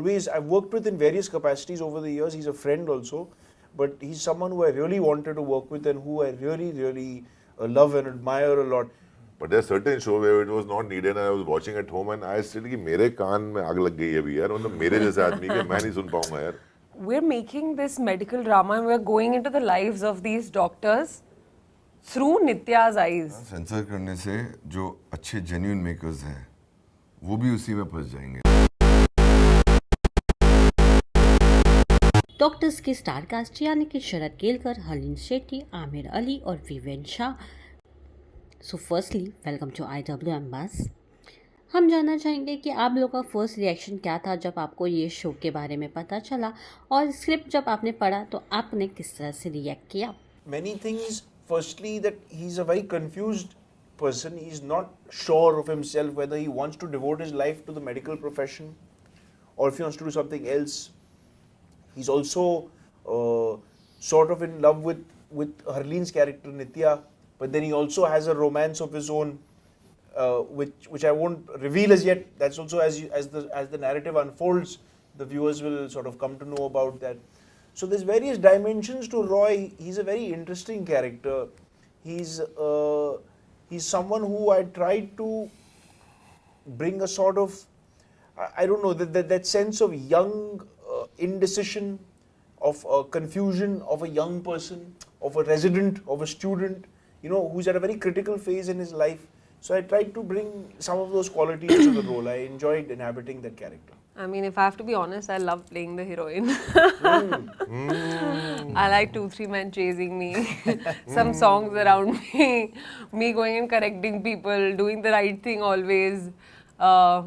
I've worked with in various capacities over the years. He's a friend also, but he's someone who I really wanted to work with and who I really love and admire a lot. But there's certain show where it was not needed and I was watching at home and I still कि मेरे कान में आग लग गई है अभी यार, मतलब मेरे जैसे आदमी के मैं नहीं सुन पाऊंगा यार. We're making this medical drama and we're going into the lives of these doctors through Nitya's eyes. Sensor करने से जो अच्छे जेन्युइन मेकर्स हैं वो भी उसी में फंस जाएंगे. डॉक्टर्स के स्टार कास्ट यानी कि शरद केलकर, हरलीन शेट्टी, आमिर अली और Vivaan Shah. So firstly welcome to IWMBuzz. हम जानना चाहेंगे कि आप लोगों का फर्स्ट रिएक्शन क्या था जब आपको ये शो के बारे में पता चला, और स्क्रिप्ट जब आपने पढ़ा तो आपने किस तरह से रिएक्ट किया. Many things. Firstly, that he's a very confused person. He's not sure of himself whether he wants to devote his life to the medical profession or if he wants to do something else. He's also sort of in love with Harleen's character Nitya, but then he also has a romance of his own, which I won't reveal as yet. That's also as the narrative unfolds, the viewers will sort of come to know about that. So there's various dimensions to Roy. He's a very interesting character. He's someone who I tried to bring a sort of, I don't know, that sense of young indecision, of confusion of a young person, of a resident, of a student, who's at a very critical phase in his life. So I tried to bring some of those qualities to the role. I enjoyed inhabiting that character. I mean, if I have to be honest, I love playing the heroine. I like 2-3 men chasing me, some songs around me going and correcting people, doing the right thing always. Yeah,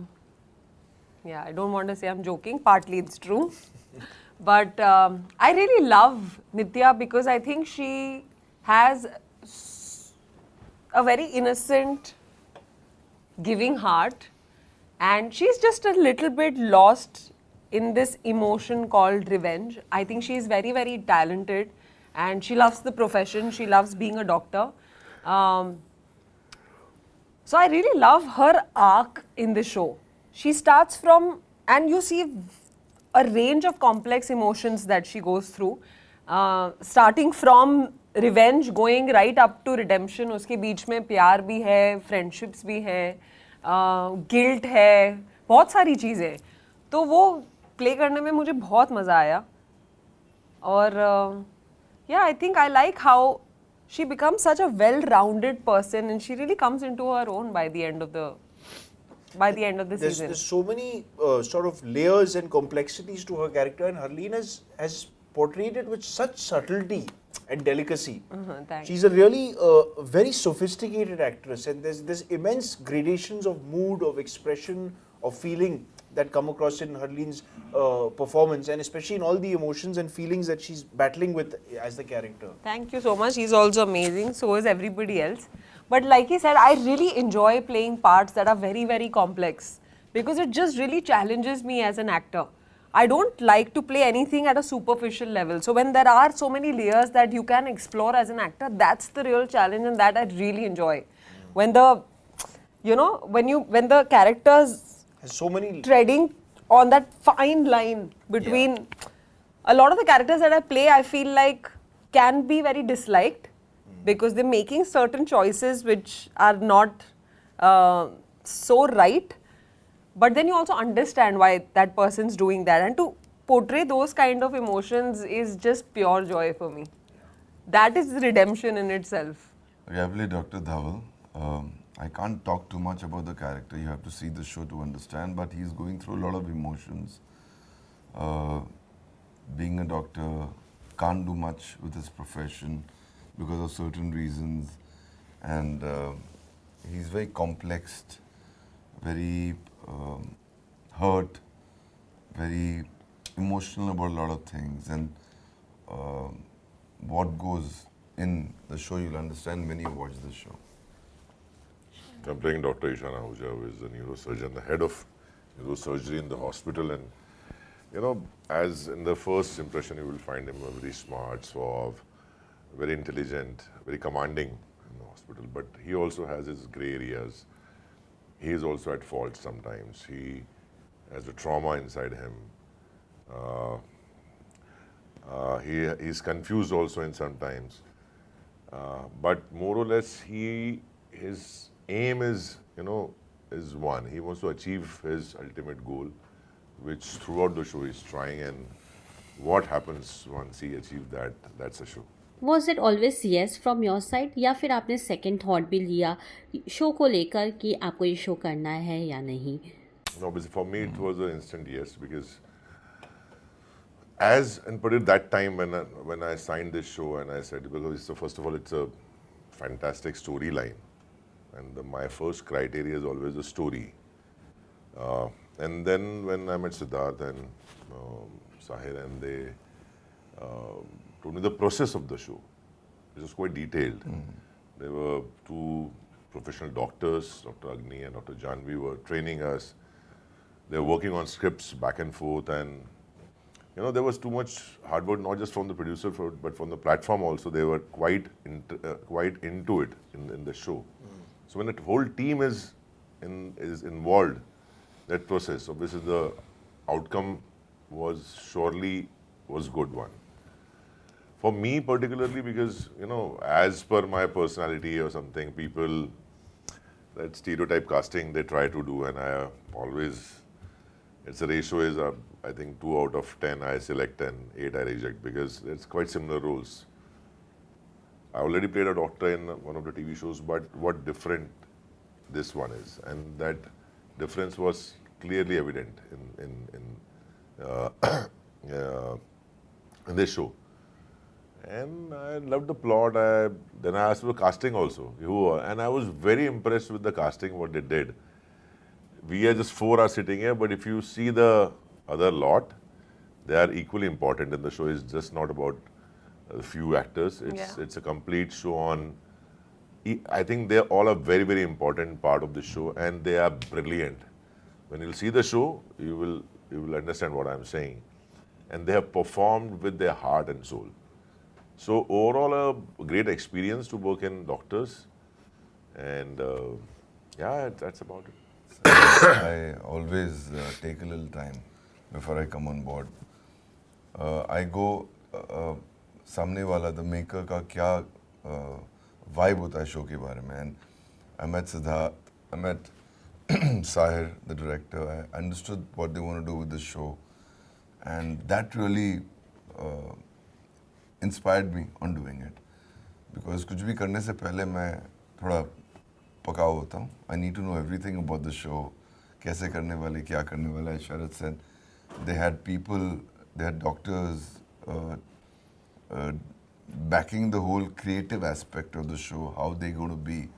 I don't want to say I'm joking, partly it's true. But I really love Nitya because I think she has a very innocent, giving heart. And she's just a little bit lost in this emotion called revenge. I think she's very, very talented and she loves the profession. She loves being a doctor. So I really love her arc in the show. She starts from, and you see a range of complex emotions that she goes through. Starting from revenge, going right up to redemption. उसके बीच में प्यार भी है, friendships भी है. Guilt है, बहुत सारी चीज़ें, तो वो प्ले करने में मुझे बहुत मज़ा आया. और yeah, I think I like how she becomes such a well-rounded person and she really comes into her own by the end of the season. There's so many sort of layers and complexities to her character, and Harleen has portrayed it with such subtlety and delicacy. She's a really very sophisticated actress, and there's immense gradations of mood, of expression, of feeling that come across in Harleen's performance, and especially in all the emotions and feelings that she's battling with as the character. Thank you so much. He's also amazing. So is everybody else. But like he said, I really enjoy playing parts that are very, very complex because it just really challenges me as an actor. I don't like to play anything at a superficial level. So when there are so many layers that you can explore as an actor, that's the real challenge and that I really enjoy. When the characters has so many treading on that fine line between a lot of the characters that I play, I feel like can be very disliked because they're making certain choices which are not so right. But then you also understand why that person's doing that, and to portray those kind of emotions is just pure joy for me. That is redemption in itself. Okay, I play Dr. Dhaval. I can't talk too much about the character. You have to see the show to understand. But he's going through a lot of emotions. Being a doctor, can't do much with his profession because of certain reasons, and he's very complex, very hurt, very emotional about a lot of things, and what goes in the show you'll understand when you watch the show. I'm playing Dr. Ishan Ahuja, who is a neurosurgeon, the head of neurosurgery in the hospital, and as in the first impression you will find him very smart, suave, very intelligent, very commanding in the hospital, but he also has his grey areas. He is also at fault sometimes. He has a trauma inside him. Uh, he's confused also in sometimes. But more or less, his aim is, is one. He wants to achieve his ultimate goal, which throughout the show he's trying. And what happens once he achieves that, that's a show. Was it always yes from your side, या फिर आपने second thought भी लिया show को लेकर कि आपको ये शो करना है या नहीं? No, but for me it was an instant yes, because as and put it that time when I signed this show and I said, because first of all it's a fantastic storyline, and my first criteria is always the story. And then when I met Siddharth and Sahir, and they told me the process of the show, it was quite detailed. There were two professional doctors, Dr. Agni and Dr. Janvi, were training us. They were working on scripts back and forth, and there was too much hard work, not just from the producer, but from the platform also. They were quite into it in the show. So when the whole team is involved, that process, obviously the outcome was good one. For me particularly, because as per my personality or something, people, that stereotype casting they try to do, and I always, it's a ratio is I think 2 out of 10 I select and 8 I reject, because it's quite similar roles. I already played a doctor in one of the TV shows, but what different this one is, and that difference was clearly evident in this show. And I loved the plot. Then I asked for casting also, and I was very impressed with the casting, what they did. We are just 4 are sitting here, but if you see the other lot, they are equally important in the show. It's just not about a few actors. It's a complete show on. I think they all are very, very important part of the show, and they are brilliant. When you'll see the show, you will understand what I'm saying, and they have performed with their heart and soul. So overall, a great experience to work in doctors, and that's about it. I always take a little time before I come on board. I go सामने वाला the maker का क्या vibe होता है show के बारे में, and I met Siddharth, I met Sahir, the director. I understood what they want to do with the show, and that really inspired me on doing it. Because कुछ भी करने से पहले मैं थोड़ा पकाओ होता हूँ. I need to know everything about the show. कैसे करने वाले, क्या करने वाला है. Sharad said they had people, they had doctors backing the whole creative aspect of the show. How they going to be,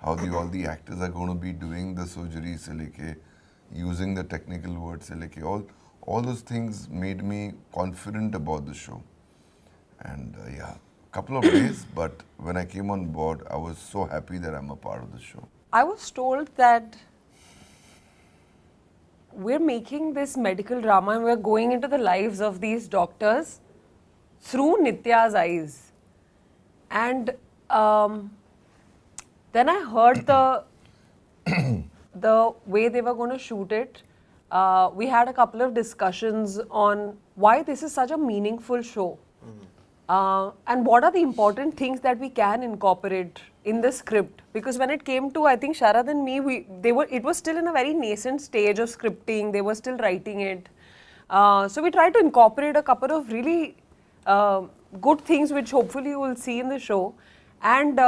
how all the actors are going to be doing the surgery से लेके, using the technical words से लेके, all those things made me confident about the show. And couple of days, but when I came on board, I was so happy that I'm a part of the show. I was told that we're making this medical drama and we're going into the lives of these doctors through Nitya's eyes. And then I heard the way they were going to shoot it. We had a couple of discussions on why this is such a meaningful show. And what are the important things that we can incorporate in the script? Because when it came to, I think, Sharad and me, it was still in a very nascent stage of scripting. They were still writing it. So we tried to incorporate a couple of really good things, which hopefully you will see in the show. And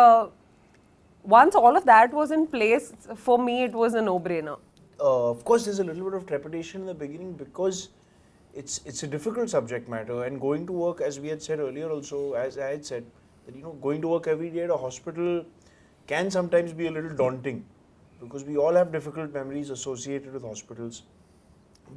once all of that was in place, for me, it was a no-brainer. Of course, there's a little bit of trepidation in the beginning because it's a difficult subject matter, and going to work, as we had said earlier also, as I had said, that going to work every day at a hospital can sometimes be a little daunting because we all have difficult memories associated with hospitals.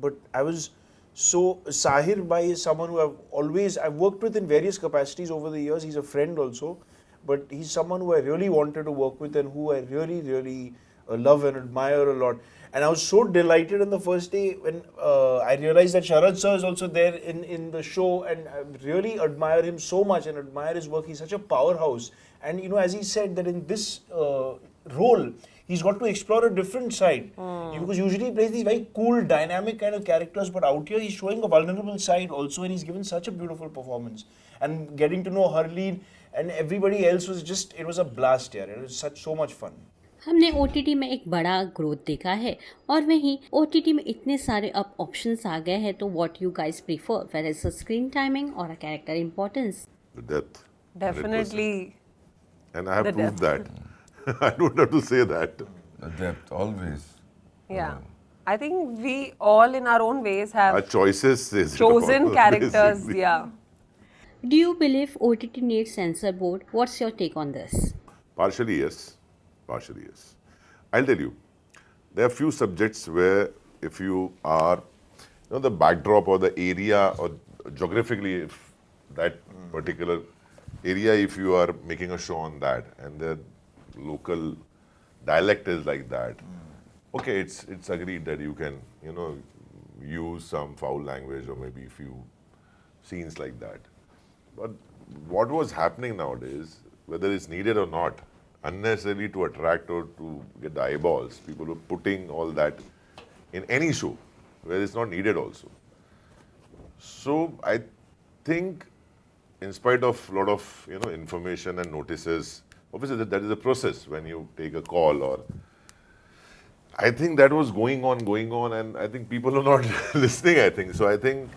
But I was so, Sahir Bhai is someone who I've worked with in various capacities over the years. He's a friend also, but he's someone who I really wanted to work with and who I really, really love and admire a lot. And I was so delighted on the first day when I realized that Sharad sir is also there in the show, and I really admire him so much and admire his work. He's such a powerhouse. And as he said that in this role, he's got to explore a different side. Because usually he plays these very cool, dynamic kind of characters, but out here he's showing a vulnerable side also, and he's given such a beautiful performance. And getting to know Harleen and everybody else was just, it was a blast here. It was so much fun. हमने OTT में एक बड़ा growth देखा है और वहीं OTT में इतने सारे अब ऑप्शंस आ गए हैं तो what you guys prefer whether it's a screen timing और a character importance The depth. Definitely. 100%. And I have The proved that. I don't have to say that. The depth, always. Yeah. I think we all in our own ways have Our choices says it chosen all, characters. basically. Yeah. Do you believe OTT needs censor board? What's your take on this? Partially yes. Partially yes. I'll tell you. There are few subjects where if you are, the backdrop or the area or geographically, if that particular area, if you are making a show on that and the local dialect is like that, okay, it's agreed that you can, use some foul language or maybe few scenes like that. But what was happening nowadays, whether it's needed or not, unnecessarily to attract or to get the eyeballs, people were putting all that in any show where it's not needed also. So I think in spite of a lot of information and notices, obviously that is a process when you take a call, or I think that was going on, and I think people are not listening, I think. So I think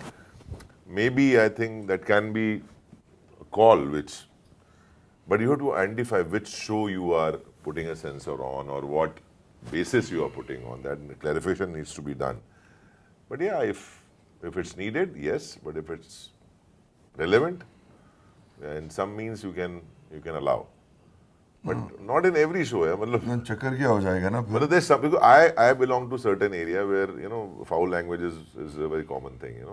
maybe that can be a call which, but you have to identify which show you are putting a censor on or what basis you are putting on that. Clarification needs to be done. But yeah, if it's needed, yes. But if it's relevant, in some means you can allow. But not in every show. ना चक्कर क्या हो जाएगा ना फिर? But there's some, because I belong to a certain area where foul language is a very common thing.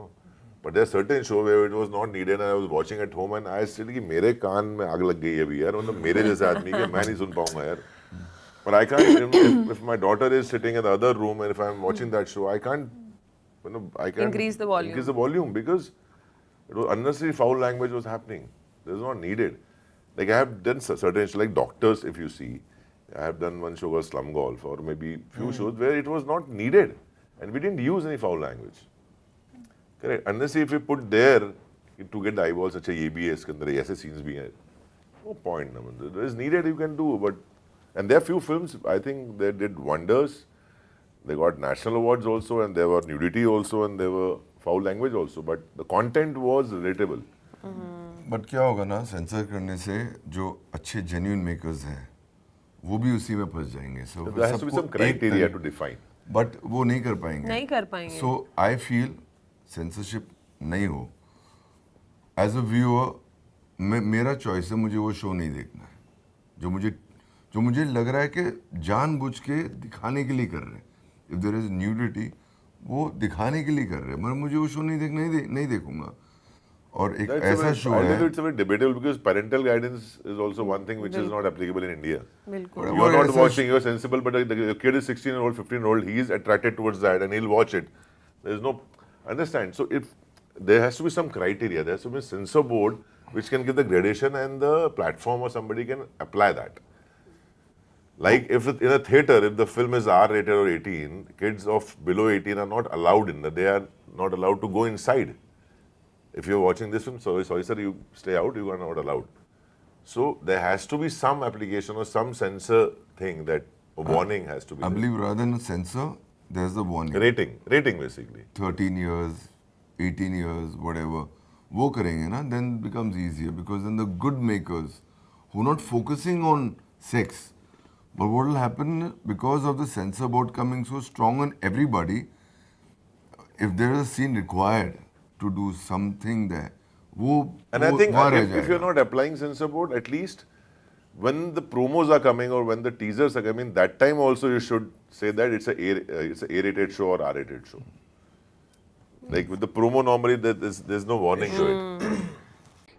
But there's certain show where it was not needed and I was watching at home and I still कि मेरे कान में आग लग गई है अभी यार, मतलब मेरे जैसे आदमी के मैं नहीं सुन पाऊंगा यार. But I can't, if my daughter is sitting in the other room and if I'm watching that show, I can't Increase the volume. Increase the volume because it was unnecessary foul language was happening. This is not needed. Like I have done certain shows, like Doctors, if you see, I have done one show called Slum Golf or maybe few shows where it was not needed and we didn't use any foul language. Correct. Unless if we put there to get the eyeballs, अच्छा ये भी है इसके अंदर ऐसे scenes भी हैं. No point. It is needed, you can do, but and there are few films I think they did wonders. They got national awards also, and there were nudity also, and there were foul language also. But the content was relatable. But क्या होगा ना, sensor करने से जो अच्छे genuine makers हैं वो भी उसी में फंस जाएंगे. सो There has to be some criteria to define. But वो नहीं कर पाएंगे. नहीं कर पाएंगे. सो आई फील सेंसरशिप नहीं हो. एज अ व्यूअर मेरा चॉइस है, मुझे वो शो नहीं देखना है जो मुझे लग रहा है कि जानबूझ के दिखाने के लिए कर रहे हैं. इफ देयर इज न्यूडिटी, वो दिखाने के लिए कर रहे हैं, मगर मुझे वो शो नहीं देखूंगा. और एक ऐसा शो है, it's a bit debatable because parental guidance is also one thing which is not applicable in India. बिल्कुल. You are not watching, you are sensible, but the kid is 16-year-old, 15-year-old, he is attracted towards that and he'll watch it. There is no, understand. So if there has to be some criteria, there has to be a censor board which can give the gradation and the platform or somebody can apply that. Like if in a theater, if the film is R-rated or 18, kids of below 18 are not allowed in that. They are not allowed to go inside. If you're watching this film, sorry sir, you stay out, you are not allowed. So there has to be some application or some censor thing that a warning has to be. I there. believe rather than a censor, there's the warning. Rating basically. 13 years, 18 years, whatever. वो करेंगे ना, then becomes easier because then the good makers who are not focusing on sex, but what will happen because of the censor board coming so strong on everybody, if there is a scene required to do something there, and I think if you're not applying censor board, at least when the promos are coming or when the teasers are coming, that time also you should say that it's a A-rated show or R-rated show. Like with the promo normally there's no warning to it.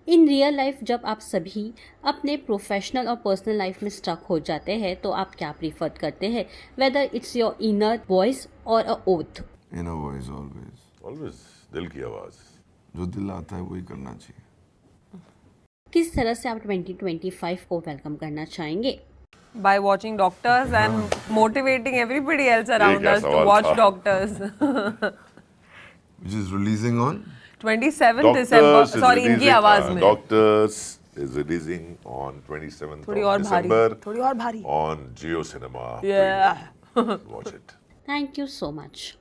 In real life जब आप सभी अपने professional और personal life में stuck हो जाते हैं तो आप क्या प्रीफर करते हैं, whether it's your inner voice और अ ओथ? इनर वॉइस Always दिल की आवाज. जो दिल आता है वही करना चाहिए. किस तरह से आप 2025 को वेलकम करना चाहेंगे? by watching Doctors and motivating everybody else around क्या us to सवाल watch था? Doctors. Which is releasing on? 27th December. Sorry, इनकी आवाज में. Doctors is releasing on 27th थोड़ी of और भारी. December थोड़ी और भारी. on Geo Cinema. Yeah. Watch it. Thank you so much.